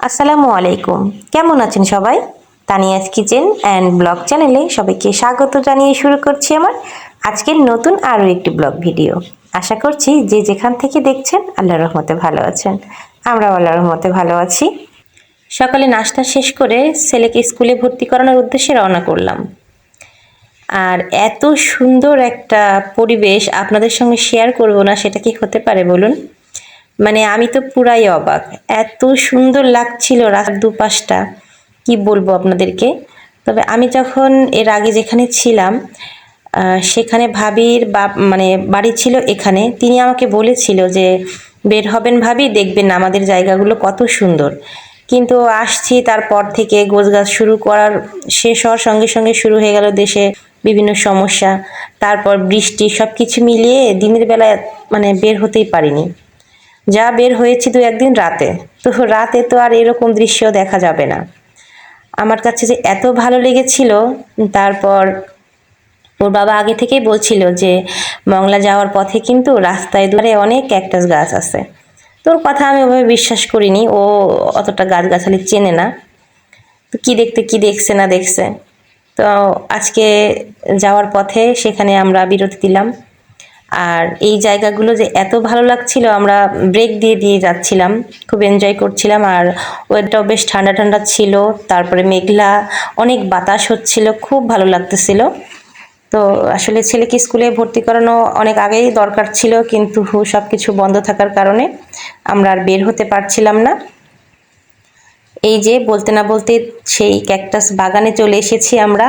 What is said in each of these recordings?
আসসালামু আলাইকুম। কেমন আছেন সবাই? তানিয়াজ কিচেন অ্যান্ড ব্লগ চ্যানেলে সবাইকে স্বাগত জানিয়ে শুরু করছি আমার আজকের নতুন আরও একটি ব্লগ ভিডিও। আশা করছি যে যেখান থেকে দেখছেন আল্লাহর রহমতে ভালো আছেন। আমরাও আল্লাহর রহমতে ভালো আছি। সকালে নাস্তা শেষ করে ছেলেকে স্কুলে ভর্তি করানোর উদ্দেশ্যে রওনা করলাম। আর এত সুন্দর একটা পরিবেশ আপনাদের সঙ্গে শেয়ার করব না সেটা কি হতে পারে বলুন? মানে আমি তো পুরাই অবাক, এত সুন্দর লাগছিল রাস্তার দুপাশটা, কি বলবো আপনাদেরকে। তবে আমি যখন এর আগে যেখানে ছিলাম সেখানে ভাবির মানে বাড়ি ছিল এখানে, তিনি আমাকে বলেছিল যে বের হবেন ভাবি, দেখবেন আমাদের জায়গাগুলো কত সুন্দর। কিন্তু আসছি, তারপর থেকে গোছগাছ শুরু করার শেষ হওয়ার সঙ্গে সঙ্গে শুরু হয়ে গেল দেশে বিভিন্ন সমস্যা, তারপর বৃষ্টি, সব কিছু মিলিয়ে দিনের বেলায় মানে বের হতেই পারিনি। যা বের হয়েছি দু একদিন রাতে, তো রাতে তো আর এরকম দৃশ্য দেখা যাবে না। আমার কাছে যে এত ভালো লেগেছিল। তারপর ওর বাবা আগে থেকেই বলছিল যে মংলা যাওয়ার পথে কিন্তু রাস্তায় ধারে অনেক ক্যাকটাস গাছ আছে। তোর কথা আমি ওভাবে বিশ্বাস করিনি, ও অতটা গাছগাছালি চেনে না। তো কি দেখতে কি দেখছে না দেখছে। তো আজকে যাওয়ার পথে সেখানে আমরা বিরতি দিলাম। আর এই জায়গাগুলো যে এত ভালো লাগছিল, আমরা ব্রেক দিয়ে দিয়ে যাচ্ছিলাম, খুব এনজয় করছিলাম। আর ওয়েদারটাও বেশ ঠান্ডা ঠান্ডা ছিল, তারপরে মেঘলা, অনেক বাতাস হচ্ছিল, খুব ভালো লাগতেছিল। তো আসলে ছেলেকে স্কুলে ভর্তি করানো অনেক আগেই দরকার ছিল, কিন্তু সব কিছু বন্ধ থাকার কারণে আমরা আর বের হতে পারছিলাম না। এই যে বলতে না বলতে সেই ক্যাকটাস বাগানে চলে এসেছি আমরা।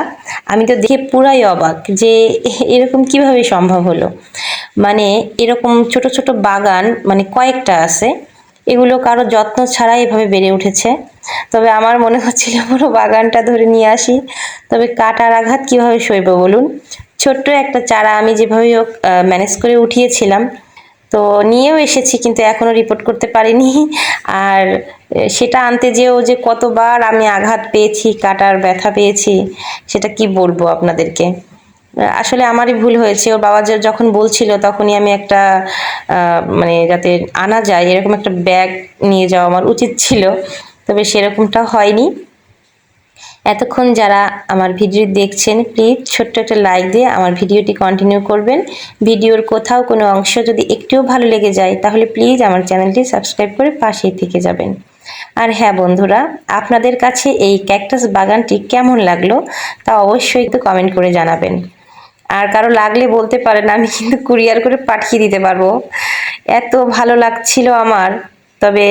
আমি তো দেখে পুরাই অবাক যে এরকম কিভাবে সম্ভব হলো। মানে এরকম ছোট ছোট বাগান মানে কয়েকটা আছে, এগুলো কারো যত্ন ছাড়াই এভাবে বেড়ে উঠেছে। তবে আমার মনে হচ্ছিল পুরো বাগানটা ধরে নিয়ে আসি, তবে কাটার আঘাত কিভাবে সইব বলুন। ছোট্ট একটা চারা আমি যেভাবে হোক ম্যানেজ করে উঠিয়েছিলাম, তো নিয়েও এসেছি, কিন্তু এখনো রিপোর্ট করতে পারিনি। আর সেটা আনতে যেও যে কতবার আমি আঘাত পেয়েছি, কাটার ব্যথা পেয়েছি, সেটা কি বলবো আপনাদেরকে। আসলে আমারই ভুল হয়েছে। ওর বাবা যখন বলছিল তখনই আমি একটা মানে যাতে আনা যায় এরকম একটা ব্যাগ নিয়ে যাওয়া আমার উচিত ছিল, তবে সেরকমটা হয়নি। এতক্ষণ যারা আমার ভিডিও দেখছেন, প্লিজ ছোট্ট একটা লাইক দিয়ে আমার ভিডিওটি কন্টিনিউ করবেন। ভিডিওর কোথাও কোনো অংশ যদি একটুও ভালো লেগে যায় তাহলে প্লিজ আমার চ্যানেলটি সাবস্ক্রাইব করে পাশেই থেকে যাবেন। আর হ্যাঁ বন্ধুরা, আপনাদের কাছে এই ক্যাকটাস বাগানটি কেমন লাগলো তা অবশ্যই একটু কমেন্ট করে জানাবেন। আর কারো লাগলে বলতে পারেন, আমি কিন্তু কুরিয়ার করে পাঠিয়ে দিতে পারবো। এত ভালো লাগছিল আমার। তবে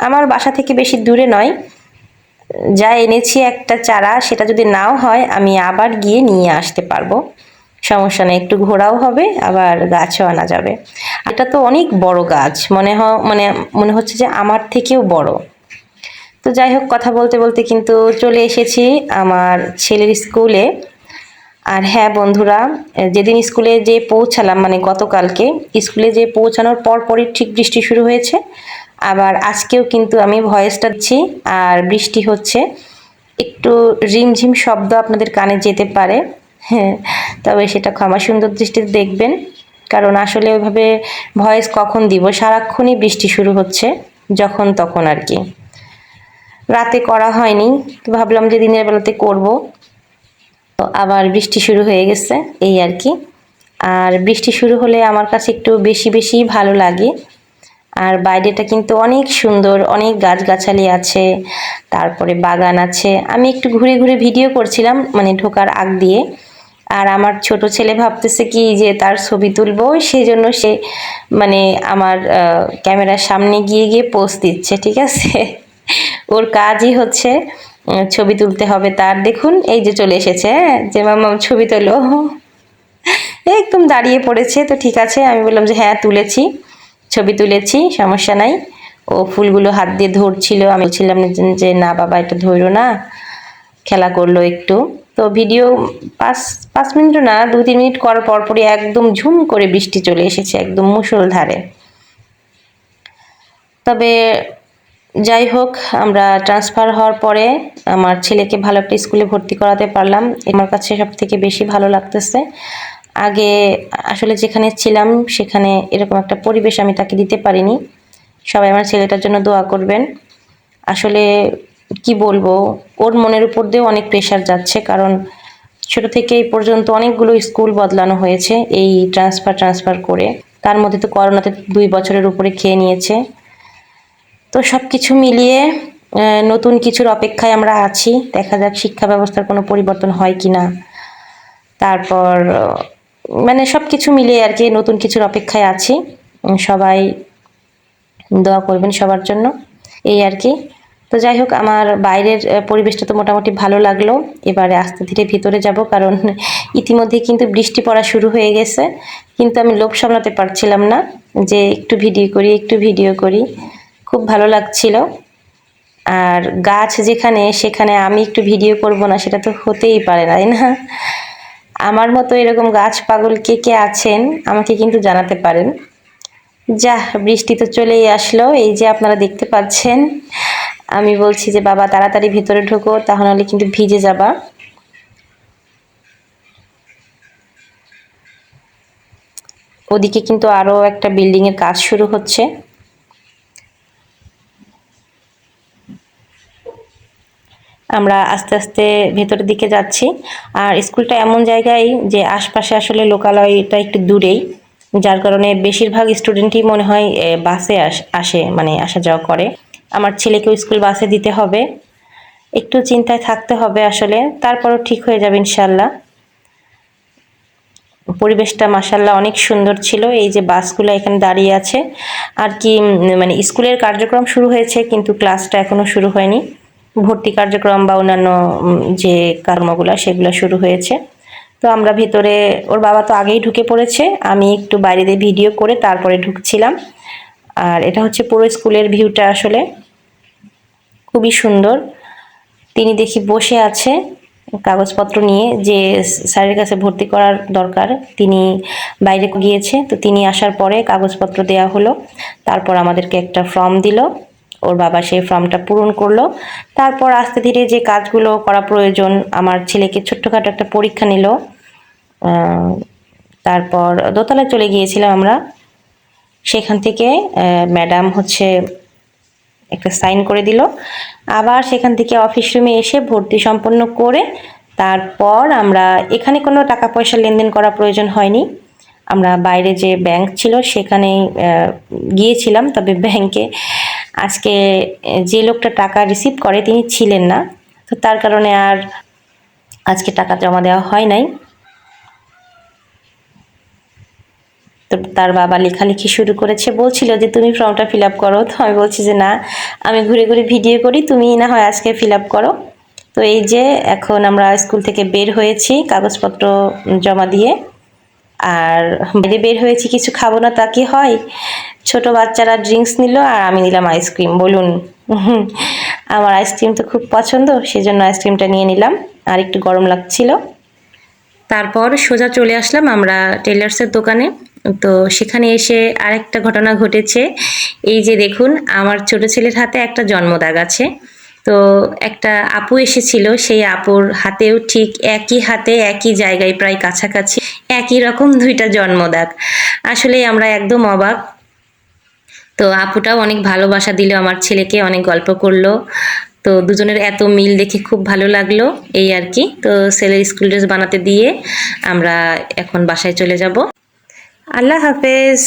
আমার বাসা থেকে বেশি দূরে নয়, যা এনেছি একটা চারা, সেটা যদি নাও হয় আমি আবার গিয়ে নিয়ে আসতে পারবো, সমস্যা নেই। একটু ঘোরাও হবে, আবার গাছও আনা যাবে। এটা তো অনেক বড় গাছ, মনে হচ্ছে যে আমার থেকেও বড়। তো যাই হোক, কথা বলতে বলতে কিন্তু চলে এসেছি আমার ছেলের স্কুলে। আর হ্যাঁ বন্ধুরা, যেদিন স্কুলে যে পৌঁছালাম মানে গতকালকে, স্কুলে যে পৌঁছানোর পরপরই ঠিক বৃষ্টি শুরু হয়েছে। আবার আজকেও কিন্তু আমি ভয়েসটা দিচ্ছি আর বৃষ্টি হচ্ছে, একটু রিমঝিম শব্দ আপনাদের কানে যেতে পারে। হ্যাঁ, তবে সেটা ক্ষমা সুন্দর দৃষ্টিতে দেখবেন, কারণ আসলে ওইভাবে ভয়েস কখন দিব, সারাক্ষণই বৃষ্টি শুরু হচ্ছে, যখন তখন আর কি। রাতে করা হয়নি, তো ভাবলাম যে দিনের বেলাতে করব। তো আবার বৃষ্টি শুরু হয়ে গেছে, এই আর কি। আর বৃষ্টি শুরু হলে আমার কাছে একটু বেশি বেশি ভালো লাগে। আর বাইরেটা কিন্তু অনেক সুন্দর, অনেক গাছগাছালি আছে, তারপরে বাগান আছে। আমি একটু ঘুরে ঘুরে ভিডিও করছিলাম মানে ঢোকার আগ দিয়ে। আর আমার ছোট ছেলে ভাবতেছে কি যে তার ছবি তুলবো, সেই জন্য সে মানে আমার ক্যামেরার সামনে গিয়ে গিয়ে পোজ দিচ্ছে, ঠিক আছে। ওর কাজই হচ্ছে ছবি তুলতে হবে তার। দেখুন এই যে চলে এসেছে, যে মামা ছবি তোলো, একদম দাঁড়িয়ে পড়েছে। তো ঠিক আছে, আমি বললাম যে হ্যাঁ তুলেছি, ছবি তুলেছি, সমস্যা নাই। ও ফুলগুলো হাত দিয়ে ধরছিল, আমি বলছিলাম যে না বাবা এটা ধরো না, খেলা করলো একটু। তো ভিডিও পাঁচ পাঁচ মিনিটও না, 2-3 মিনিট করার পরপরই একদম ঝুম করে বৃষ্টি চলে এসেছে, একদম মুষলধারে। তবে যাই হোক, আমরা ট্রান্সফার হওয়ার পরে আমার ছেলেকে ভালো একটা স্কুলে ভর্তি করাতে পারলাম, আমার কাছে সব থেকে বেশি ভালো লাগতেছে। আগে আসলে যেখানে ছিলাম সেখানে এরকম একটা পরিবেশ আমি তাকে দিতে পারিনি। সবাই আমার ছেলেটার জন্য দোয়া করবেন। আসলে কি বলবো, ওর মনের উপর দিয়েও অনেক প্রেশার যাচ্ছে, কারণ ছোট থেকে এই পর্যন্ত অনেকগুলো স্কুল বদলানো হয়েছে এই ট্রান্সফার করে। তার মধ্যে তো করোনাতে 2 বছরের উপরে খেয়ে নিয়েছে। তো সবকিছু মিলিয়ে নতুন কিছুর অপেক্ষায় আমরা আছি। দেখা যাক শিক্ষা ব্যবস্থার কোনো পরিবর্তন হয় কিনা। তারপর মানে সবকিছু মিলিয়ে আর কি নতুন কিছুর অপেক্ষায় আছি। সবাই দোয়া করবেন সবার জন্য, এই আর কি। তো যাই হোক, আমার বাইরের পরিবেশটা তো মোটামুটি ভালো লাগলো। এবারে আস্তে ধীরে ভিতরে যাব, কারণ ইতিমধ্যে কিন্তু বৃষ্টি পড়া শুরু হয়ে গেছে। কিন্তু আমি লোভ সামলাতে পারছিলাম না যে একটু ভিডিও করি। খুব ভালো লাগছিল। আর গাছ যেখানে, সেখানে আমি একটু ভিডিও করব না, সেটা তো হতেই পারে না, তাই না? আমার মতো এরকম গাছ পাগল কে কে আছেন আমাকে কিন্তু জানাতে পারেন। যাহ, বৃষ্টি তো চলেই আসলো, এই যে আপনারা দেখতে পাচ্ছেন। আমি বলছি যে বাবা তাড়াতাড়ি ভিতরে ঢোকো, তাহলে কিন্তু ভিজে যাবা। ওদিকে কিন্তু আরো একটা বিল্ডিং এর কাজ শুরু হচ্ছে। আমরা আস্তে আস্তে ভেতরের দিকে যাচ্ছি। আর স্কুলটা এমন জায়গায় যে আশপাশে আসলে লোকালয়টা একটু দূরেই, যার কারণে বেশিরভাগ স্টুডেন্টই মনে হয় বাসে আসে, মানে আসা যাওয়া করে। আমার ছেলেকেও স্কুল বাসে দিতে হবে, একটু চিন্তায় থাকতে হবে আসলে, তারপরও ঠিক হয়ে যাবে ইনশাল্লাহ। পরিবেশটা মাশাআল্লাহ অনেক সুন্দর ছিল। এই যে বাসগুলো এখানে দাঁড়িয়ে আছে আর কি, মানে স্কুলের কার্যক্রম শুরু হয়েছে কিন্তু ক্লাসটা এখনো শুরু হয়নি। ভর্তি কার্যক্রম বা অন্যান্য যে কর্মগুলো সেগুলো শুরু হয়েছে। তো আমরা ভিতরে, ওর বাবা তো আগেই ঢুকে পড়েছে, আমি একটু বাইরে দিয়ে ভিডিও করে তারপরে ঢুকছিলাম। আর এটা হচ্ছে পুরো স্কুলের ভিউটা, আসলে খুবই সুন্দর। তিনি দেখি বসে আছে কাগজপত্র নিয়ে, যে স্যারের কাছে ভর্তি করার দরকার, তিনি বাইরে গিয়েছে। তো তিনি আসার পরে কাগজপত্র দেয়া হলো, তারপর আমাদেরকে একটা ফর্ম দিল, ওর বাবা সেই ফর্মটা পূরণ করলো। তারপর আস্তে ধীরে যে কাজগুলো করা প্রয়োজন, আমার ছেলেকে ছোট্টখাটো একটা পরীক্ষা নিল। তারপর দোতলায় চলে গিয়েছিলাম আমরা। সেখান থেকে ম্যাডাম হচ্ছে একটা সাইন করে দিল। আবার সেখান থেকে অফিস রুমে এসে ভর্তি সম্পন্ন করে তারপর আমরা, এখানে কোনো টাকা পয়সা লেনদেন করা প্রয়োজন হয়নি। আমরা বাইরে যে ব্যাংক ছিল সেখানে গিয়েছিলাম, তবে ব্যাংকে আজকে যে লোকটা টাকা রিসিভ করে তিনি ছিলেন না, তো তার কারণে আর আজকে টাকা জমা দেওয়া হয় নাই। তো তার বাবা লেখালেখি শুরু করেছে, বলছিল যে তুমি ফর্মটা ফিল আপ করো। তো আমি বলছি যে না, আমি ঘুরে ঘুরে ভিডিও করি, তুমি না হয় আজকে ফিল আপ করো। তো এই যে এখন আমরা স্কুল থেকে বের হয়েছি কাগজপত্র জমা দিয়ে। আর বাইরে বের হয়েছি, কিছু খাবো না তা কি হয়? ছোট বাচ্চারা ড্রিঙ্কস নিল আর আমি নিলাম আইসক্রিম, বলুন। আমার আইসক্রিম তো খুব পছন্দ, সেজন্য আইসক্রিমটা নিয়ে নিলাম, আর একটু গরম লাগছিল। তারপর সোজা চলে আসলাম আমরা টেলার্সের দোকানে। তো সেখানে এসে আরেকটা ঘটনা ঘটেছে। এই যে দেখুন, আমার ছোট ছেলের হাতে একটা জন্মদাগ আছে। তো একটা আপু এসেছিল, সেই আপুর হাতেও ঠিক একই হাতে একই জায়গায় প্রায় কাছাকাছি একই রকম 2টা জন্মদাগ। আসলে আমরা একদম অবাক। তো আপুটাও অনেক ভালোবাসা দিল আমার ছেলেকে, অনেক গল্প করলো। তো দুজনের এত মিল দেখে খুব ভালো লাগলো, এই আর কি। তো ছেলের স্কুল ড্রেস বানাতে দিয়ে আমরা এখন বাসায় চলে যাব। আল্লাহ হাফেজ।